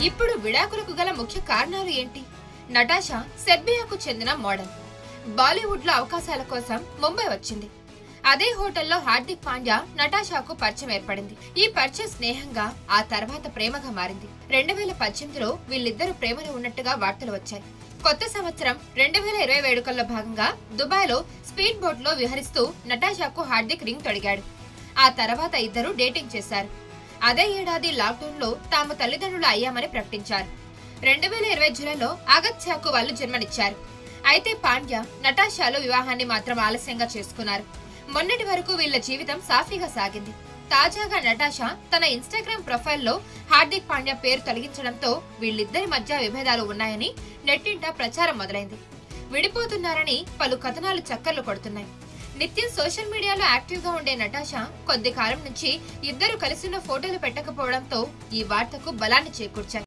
ఇప్పుడు విడాకులకు గల ముఖ్య కారణాలు ఏంటి? నటాషా సెర్బియాకు చెందిన మోడల్. బాలీవుడ్ లో అవకాశాల కోసం ముంబై వచ్చింది. అదే హోటల్లో హార్దిక్ పాండ్యా నటాషాకు పరిచయం ఏర్పడింది. ఈ పరిచయం స్నేహంగా ఆ తర్వాత ప్రేమగా మారింది. 2018లో వీళ్ళిద్దరూ ప్రేమలో ఉన్నట్టుగా వార్తలు వచ్చాయి. కొత్త సంవత్సరం 2020 వేడుకల్లో భాగంగా దుబాయ్ లో స్పీడ్ బోట్ లో విహరిస్తూ నటాషాకు హార్దిక్ రింగ్ తొడిగాడు. ఆ తర్వాత ఇద్దరు డేటింగ్ చేశారు. అదే ఏడాది లాక్డౌన్ లో తాము తల్లిదండ్రులు అయ్యామని ప్రకటించారు. 2020 జూలైలో అగత్యాకు వాళ్ళు జన్మనిచ్చారు. అయితే పాండ్యా నటాషాలు వివాహాన్ని మాత్రం ఆలస్యంగా చేసుకున్నారు. మొన్నటి వరకు వీళ్ల జీవితం సాఫీగా సాగింది. తాజాగా నటాషా తన ఇన్స్టాగ్రామ్ ప్రొఫైల్లో హార్దిక్ పాండ్యా పేరు తొలగించడంతో వీళ్ళిద్దరి మధ్య విభేదాలు ఉన్నాయని నెట్టింట ప్రచారం మొదలైంది. విడిపోతున్నారని పలు కథనాలు చక్కర్లు కొడుతున్నాయి. నిత్యం సోషల్ మీడియాలో యాక్టివ్ గా ఉండే నటాషా కొద్ది కాలం నుంచి ఇద్దరు కలిసి ఉన్న ఫోటోలు పెట్టకపోవడంతో ఈ వార్తకు బలాన్ని చేకూర్చాయి.